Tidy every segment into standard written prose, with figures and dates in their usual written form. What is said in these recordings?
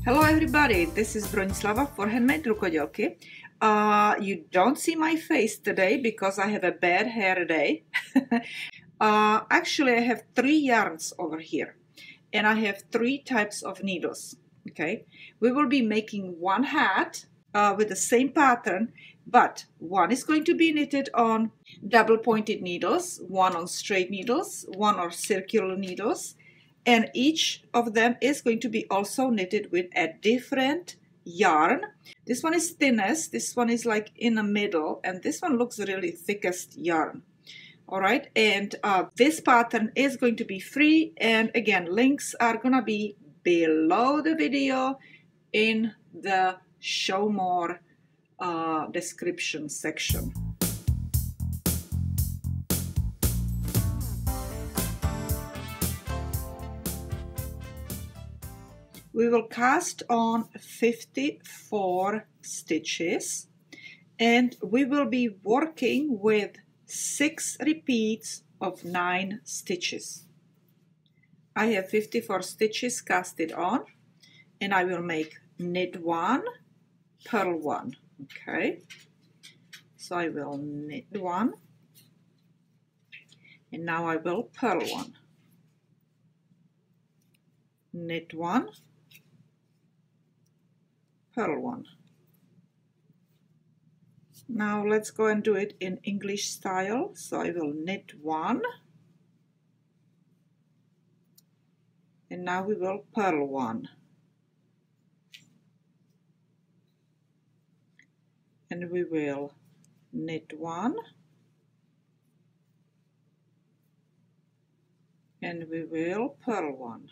Hello everybody, this is Bronislava for HandMadeRukodelky. You don't see my face today because I have a bad hair day. Actually, I have 3 yarns over here and I have 3 types of needles. Okay, we will be making one hat with the same pattern, but one is going to be knitted on double pointed needles, one on straight needles, one on circular needles. And each of them is going to be also knitted with a different yarn. This one is thinnest, this one is like in the middle, and this one looks really thickest yarn. All right, and this pattern is going to be free, and again, links are gonna be below the video in the show more description section. We will cast on 54 stitches and we will be working with 6 repeats of 9 stitches. I have 54 stitches casted on and I will make knit 1, purl 1. Okay, so I will knit 1 and now I will purl 1. Knit 1, purl 1. Now let's go and do it in English style. So I will knit 1 and now we will purl 1 and we will knit 1 and we will purl 1.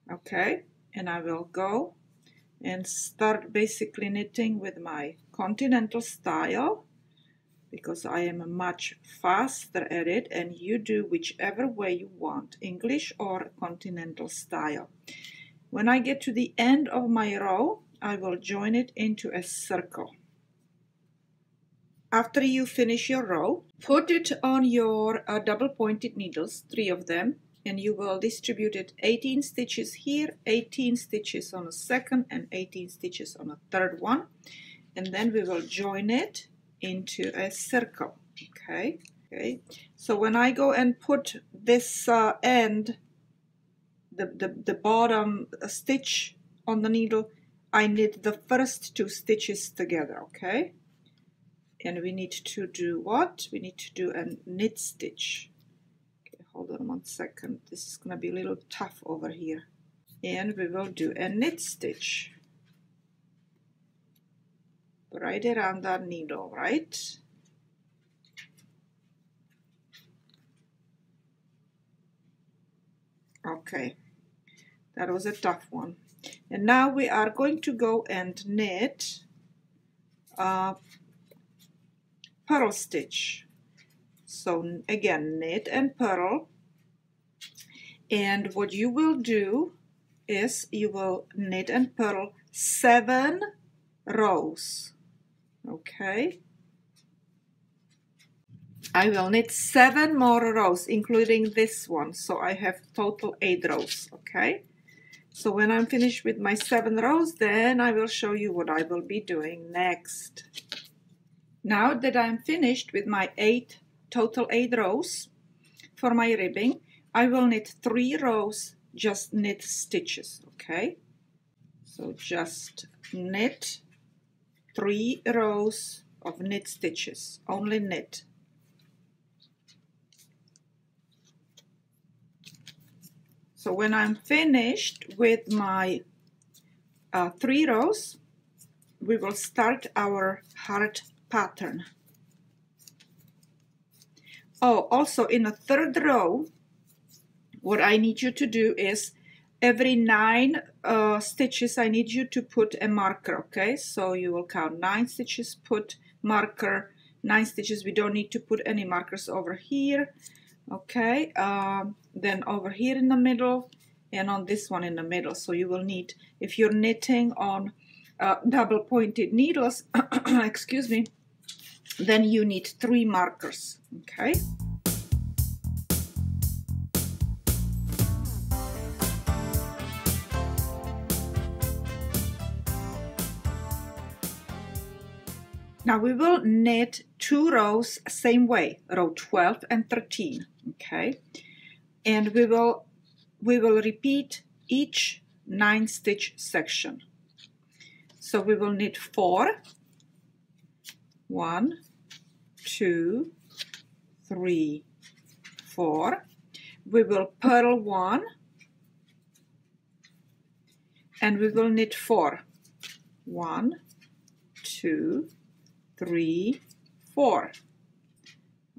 Okay, and I will go and start basically knitting with my continental style because I am much faster at it, and you do whichever way you want, English or continental style. When I get to the end of my row, I will join it into a circle. After you finish your row, put it on your double pointed needles, 3 of them, and you will distribute it 18 stitches here, 18 stitches on a second, and 18 stitches on a third one, and then we will join it into a circle. Okay, so when I go and put this end, the bottom stitch on the needle, I knit the first 2 stitches together. Okay, and we need to do what? We need to do a knit stitch. Hold on 1 second, this is going to be a little tough over here. And we will do a knit stitch right around that needle, right? Okay, that was a tough one. And now we are going to go and knit purl stitch. So again, knit and purl, and what you will do is you will knit and purl 7 rows. Okay, I will knit 7 more rows including this one, so I have total 8 rows. Okay, so when I'm finished with my 7 rows, then I will show you what I will be doing next. Now that I'm finished with my total 8 rows for my ribbing, I will knit 3 rows, just knit stitches. Okay, so just knit 3 rows of knit stitches, only knit. So when I'm finished with my 3 rows, we will start our heart pattern. Oh, also in a 3rd row, what I need you to do is every 9 stitches, I need you to put a marker. Okay, so you will count 9 stitches, put marker, 9 stitches. We don't need to put any markers over here. Okay, then over here in the middle and on this one in the middle. So you will need, if you're knitting on double pointed needles, excuse me, then you need 3 markers. Okay, Now we will knit 2 rows same way, row 12 and 13, okay? And we will repeat each 9-stitch section. So we will knit 4, 1, 2, 3, 4. We will purl 1, and we will knit 4. 1, 2, 3, 4.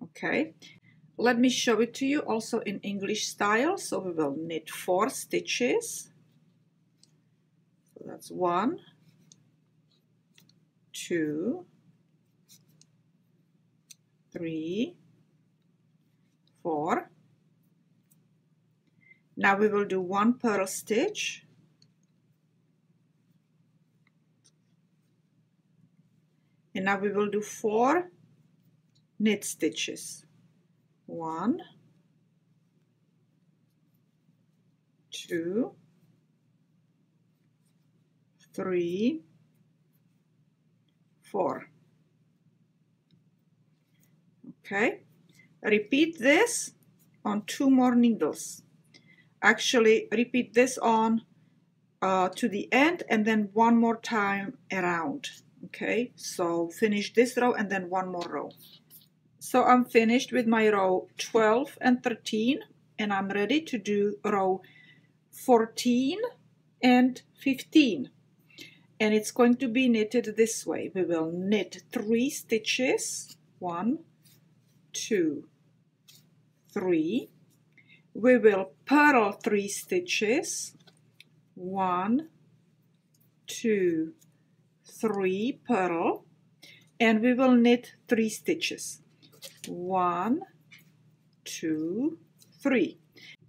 Okay, let me show it to you also in English style. So we will knit 4 stitches. So that's 1, 2, 3, 4. Now we will do 1 purl stitch. And now we will do 4 knit stitches. 1, 2, 3, 4. Okay, repeat this on 2 more needles. Actually, repeat this on to the end and then 1 more time around. Okay, so finish this row and then 1 more row. So I'm finished with my row 12 and 13, and I'm ready to do row 14 and 15. And it's going to be knitted this way. We will knit 3 stitches, 1, 2, 3. We will purl 3 stitches, 1, 2, 3, purl, and we will knit 3 stitches. 1, 2, 3.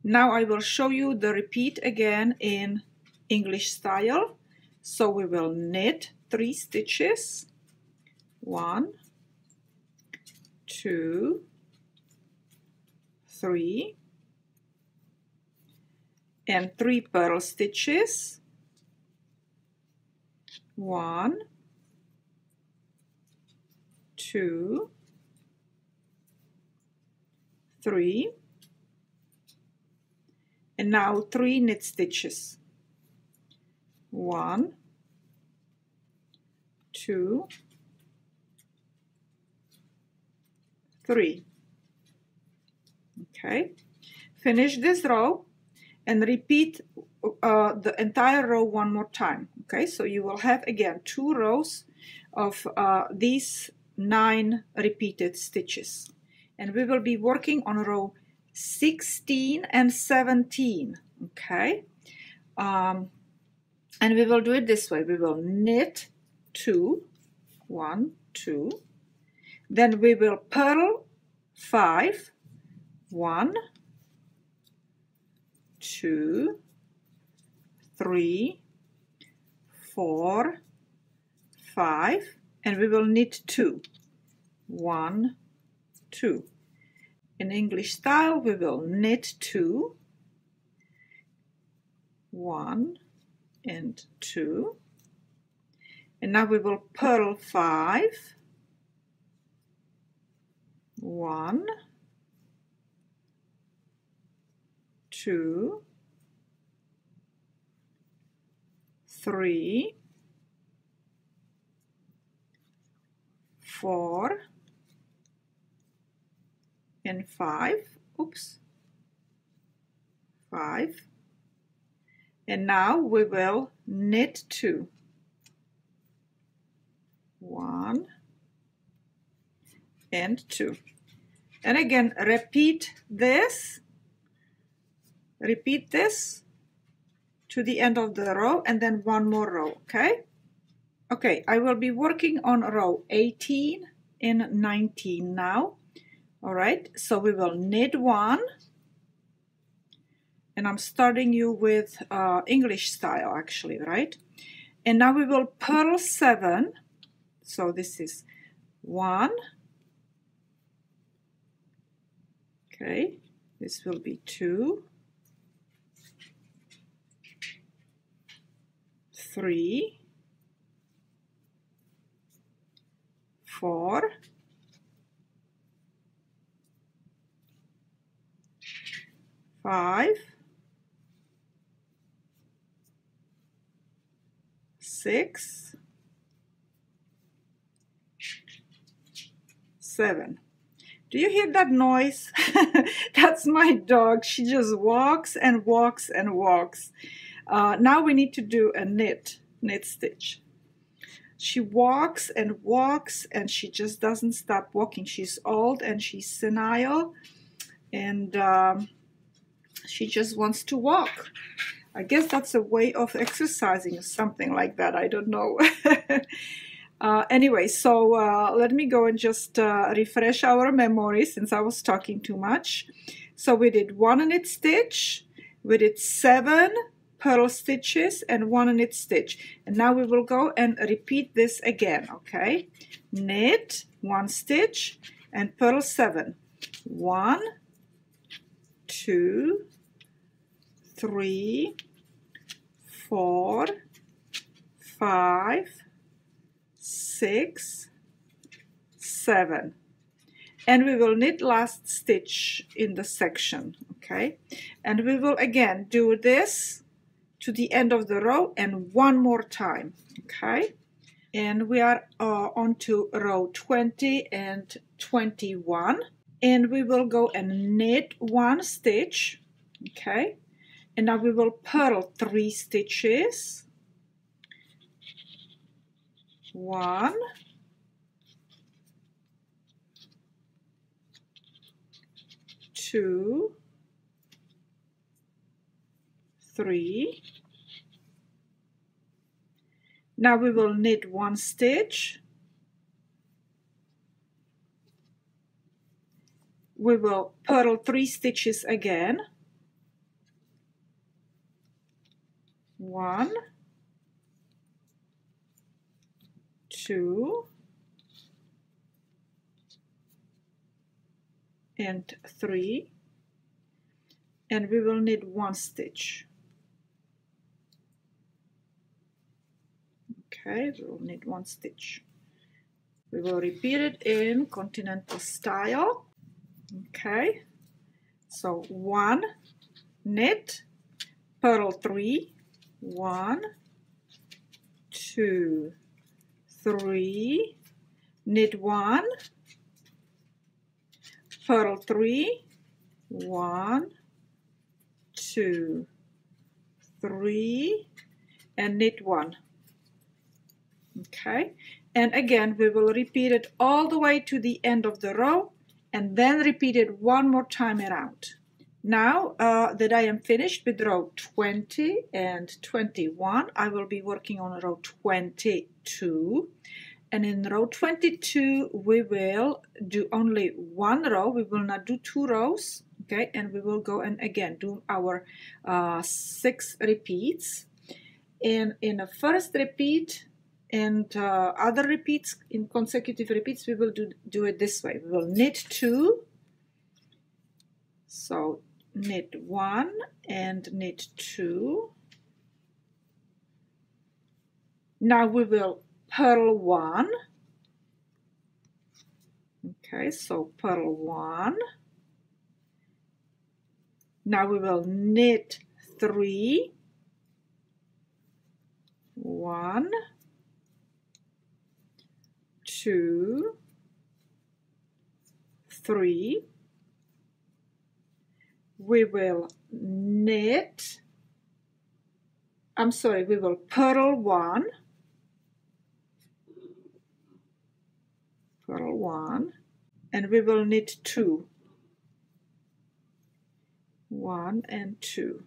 Now I will show you the repeat again in English style. So we will knit 3 stitches. 1, 2, 3, and 3 purl stitches. 1, 2, 3, and now 3 knit stitches. 1, 2, 3. Okay, finish this row and repeat the entire row 1 more time. Okay, so you will have again 2 rows of these 9 repeated stitches, and we will be working on row 16 and 17. Okay, and we will do it this way. We will knit 2, 1, 2, then we will purl 5, 1, 2, 3, 4, 5, and we will knit 2, 1, 2. In English style, we will knit 2, 1, and 2, and now we will purl 5, 1, 2, 3, 4, and 5. Oops, 5. And now we will knit 2. 1 and 2. And again, repeat this to the end of the row and then 1 more row. Okay? Okay, I will be working on row 18 and 19 now. All right, so we will knit 1, and I'm starting you with English style actually, right? And now we will purl 7. So this is 1. Okay, this will be 2, 3, 4, 5, 6, 7. Do you hear that noise? That's my dog. She just walks and walks and walks. Now we need to do a knit stitch. She walks and walks and she just doesn't stop walking. She's old and she's senile and she just wants to walk. I guess that's a way of exercising or something like that. I don't know. Anyway, so let me go and just refresh our memory since I was talking too much. So we did 1 knit stitch, we did 7 purl stitches and 1 knit stitch. And now we will go and repeat this again, okay? Knit 1 stitch and purl 7. 1, 2, 3, 4, 5, 6, 7, and we will knit last stitch in the section, okay? And we will again do this to the end of the row and one more time, okay? And we are on to row 20 and 21, and we will go and knit 1 stitch, okay? And now we will purl 3 stitches. 1, 2, 3. Now we will knit 1 stitch. We will purl 3 stitches again. 1, 2, and 3, and we will knit 1 stitch. Okay, we will knit 1 stitch. We will repeat it in continental style. Okay, so 1 knit, purl 3, 1, 2, 3, knit 1, purl 3, 1, 2, 3, and knit 1. Okay, and again we will repeat it all the way to the end of the row and then repeat it one more time around. Now that I am finished with row 20 and 21, I will be working on row 22. And in row 22, we will do only 1 row. We will not do 2 rows. Okay, and we will go and again do our 6 repeats. And in the first repeat and other repeats, in consecutive repeats, we will do it this way. We will knit 2. So knit 1 and knit 2. Now we will purl 1. Okay, so purl 1. Now we will knit 3. 1, 2, 3. We will knit, we will purl 1, and we will knit 2, 1 and 2.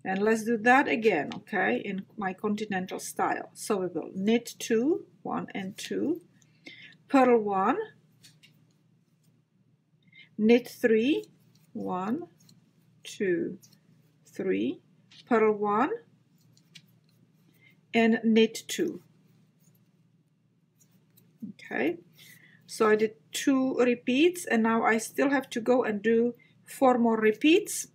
And let's do that again, okay, in my continental style. So we will knit 2, 1 and 2, purl 1, knit 3, 1, 2, 3, purl 1, and knit 2. Okay, so I did 2 repeats, and now I still have to go and do 4 more repeats.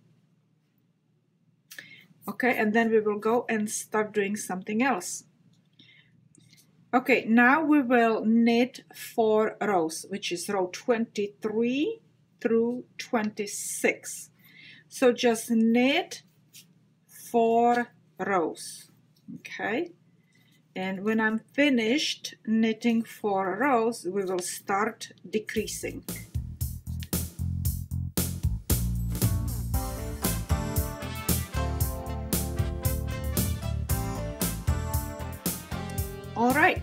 Okay, and then we will go and start doing something else. Okay, now we will knit 4 rows, which is row 23 through 26. So just knit 4 rows, okay? And when I'm finished knitting 4 rows, we will start decreasing. All right,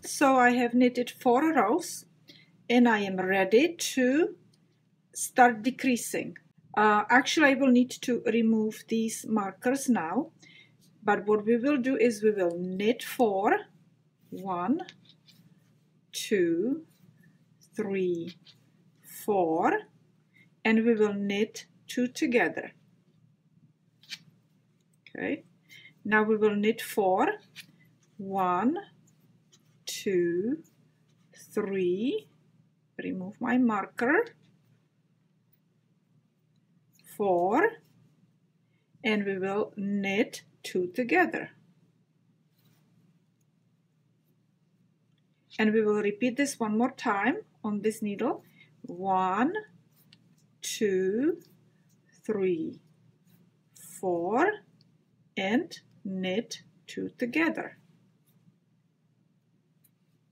so I have knitted 4 rows and I am ready to start decreasing. Actually, I will need to remove these markers now, but what we will do is we will knit 4, 1, 2, 3, 4, and we will knit 2 together. Okay, now we will knit 4, 1, 2, 3, remove my marker, 4, and we will knit 2 together. And we will repeat this one more time on this needle. 1, 2, 3, 4, and knit 2 together.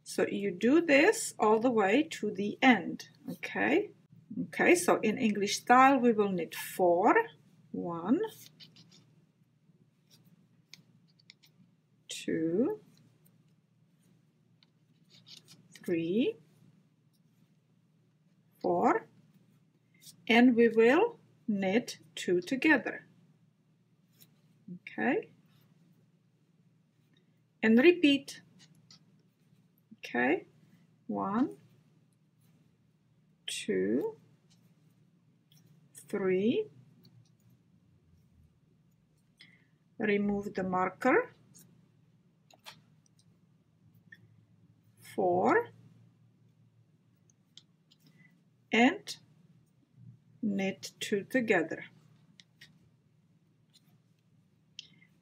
So you do this all the way to the end, okay? Okay, so in English style we will knit 4, 1, 2, 3, 4, and we will knit 2 together. Okay, and repeat. Okay, 1, 2, 3, remove the marker, 4, and knit 2 together.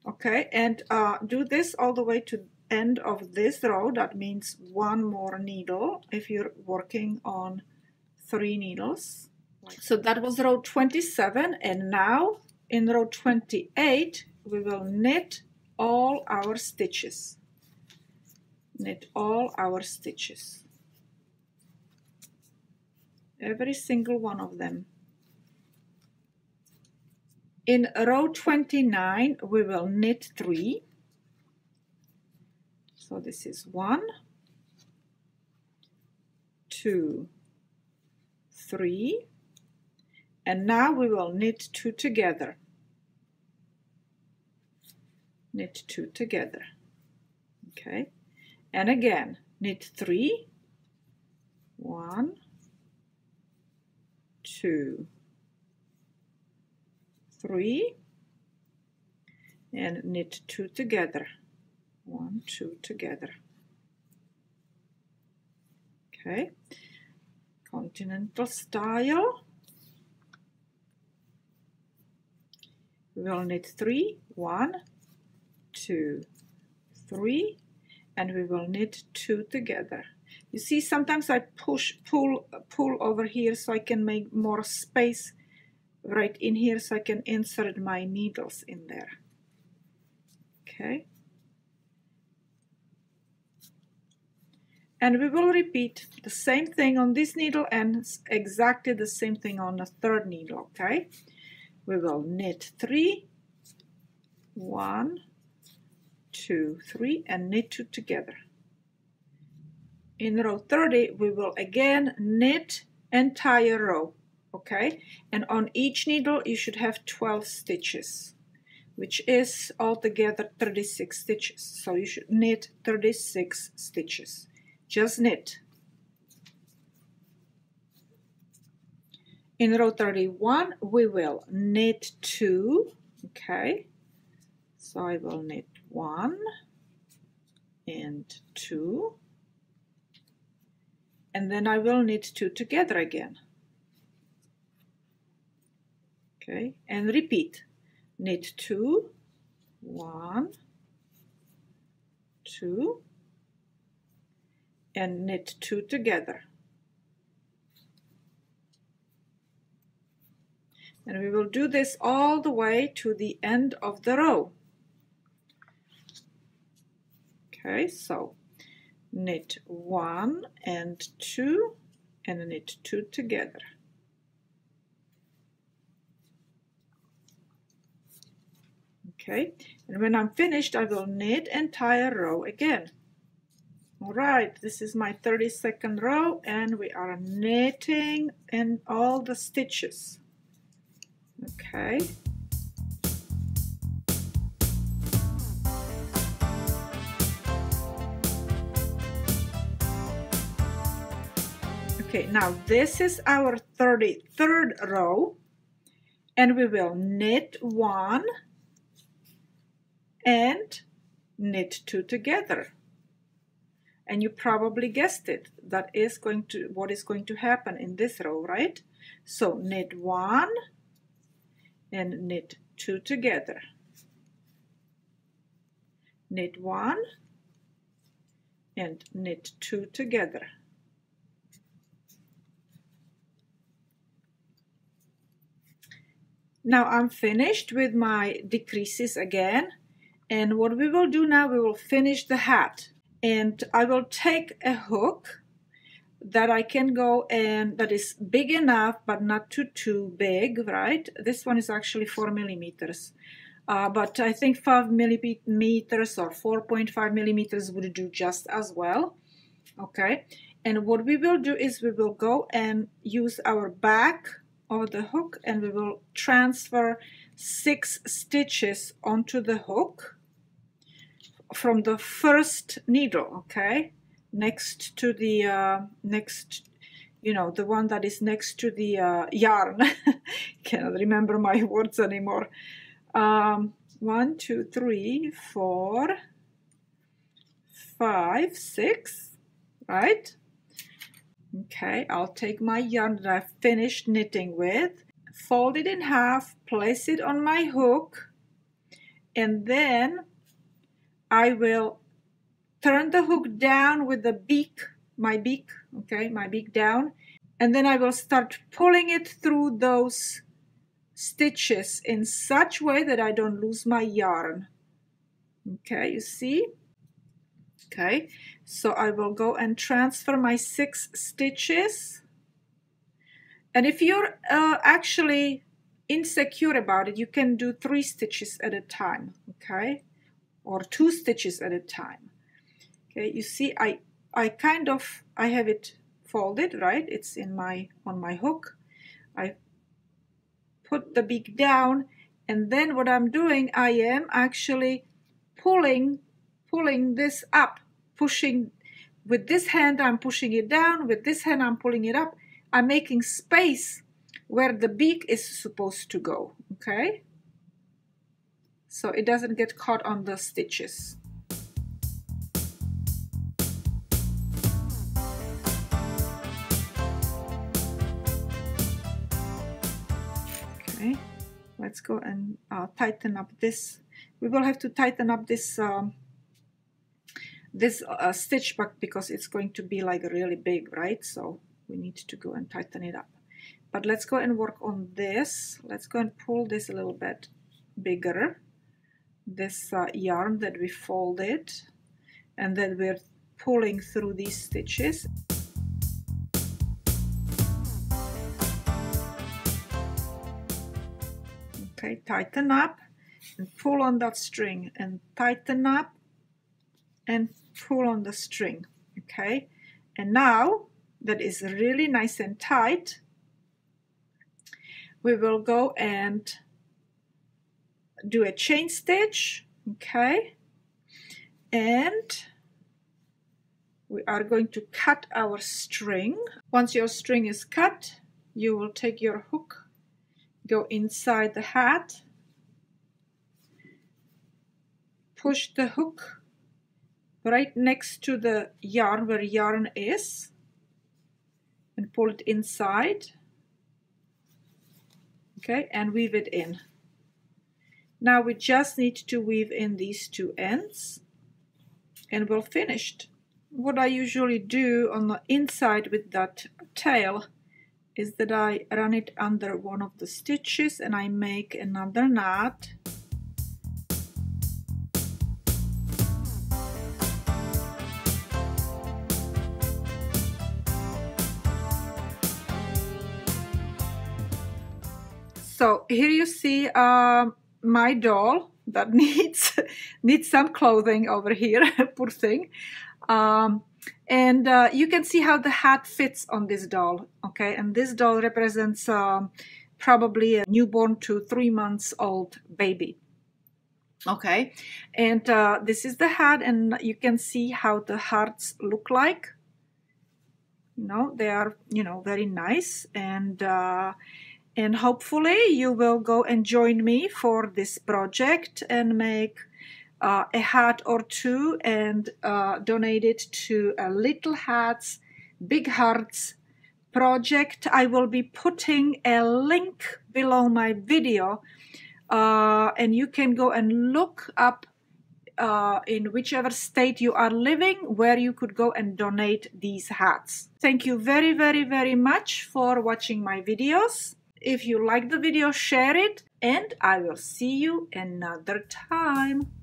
Okay, and do this all the way to end of this row. That means 1 more needle if you're working on 3 needles. So that was row 27, and now in row 28 we will knit all our stitches. Knit all our stitches, every single one of them. In row 29 we will knit 3. So this is 1, 2, 3, and now we will knit 2 together. Knit 2 together. Okay, and again knit 3, 1, 2, 3, and knit 2 together. 1, 2 together. Okay, continental style. We will knit 3, 1, 2, 3, and we will knit 2 together. You see, sometimes I pull over here so I can make more space right in here so I can insert my needles in there. Okay. And we will repeat the same thing on this needle and exactly the same thing on the third needle, okay? We will knit 3, 1, 2, 3, and knit 2 together. In row 30, we will again knit entire row, okay? And on each needle, you should have 12 stitches, which is altogether 36 stitches. So you should knit 36 stitches. Just knit. In row 31, we will knit 2, okay? So I will knit 1 and 2, and then I will knit 2 together again. Okay, and repeat. Knit 2, 1, 2, and knit 2 together. And we will do this all the way to the end of the row. Okay, so knit 1 and 2 and knit 2 together. Okay, and when I'm finished, I will knit entire row again. All right, this is my 32nd row, and we are knitting in all the stitches. Okay. Okay, now this is our 33rd row, and we will knit 1 and knit 2 together. And you probably guessed it, that is what is going to happen in this row, right? So knit 1 and knit 2 together. Knit 1 and knit 2 together. Now I'm finished with my decreases again, and what we will do now, we will finish the hat, and I will take a hook that I can go and that is big enough but not too big, right? This one is actually 4 millimeters, but I think 5 millimeters or 4.5 millimeters would do just as well. Okay, and what we will do is we will go and use our back of the hook, and we will transfer 6 stitches onto the hook from the first needle, okay, next to the the one that is next to the yarn. Cannot remember my words anymore. 1, 2, 3, 4, 5, 6, right? Okay, I'll take my yarn that I've finished knitting with, fold it in half, place it on my hook, and then I will turn the hook down with the beak, my beak down, and then I will start pulling it through those stitches in such way that I don't lose my yarn. Okay, you see? Okay, so I will go and transfer my 6 stitches, and if you're actually insecure about it, you can do 3 stitches at a time, okay, or 2 stitches at a time. Okay, you see, I have it folded, right? It's on my hook. I put the beak down, and then what I'm doing, I am actually pulling this up, pushing with this hand, I'm pushing it down, with this hand I'm pulling it up. I'm making space where the beak is supposed to go, okay, so it doesn't get caught on the stitches. Okay, let's go and tighten up this. We will have to tighten up this stitch back because it's going to be like really big, right? So we need to go and tighten it up. But let's go and work on this. Let's go and pull this a little bit bigger, this yarn that we folded, and then we're pulling through these stitches. Okay, tighten up and pull on that string, and tighten up and pull on the string. Okay, and now that is really nice and tight, we will go and do a chain stitch. Okay, and we are going to cut our string. Once your string is cut, you will take your hook, go inside the hat, push the hook right next to the yarn where yarn is, and pull it inside. Okay, and weave it in. Now we just need to weave in these 2 ends, and we're finished. what I usually do on the inside with that tail is that I run it under one of the stitches and I make another knot. So here you see my doll that needs some clothing over here, poor thing. And you can see how the hat fits on this doll, okay? And this doll represents probably a newborn to 3 months old baby, okay? And this is the hat, and you can see how the hearts look like. You know, they are, you know, very nice, and hopefully you will go and join me for this project and make a hat or two and donate it to a Little Hats, Big Hearts project. I will be putting a link below my video and you can go and look up in whichever state you are living where you could go and donate these hats. Thank you very, very, very much for watching my videos. If you like the video, share it, and I will see you another time.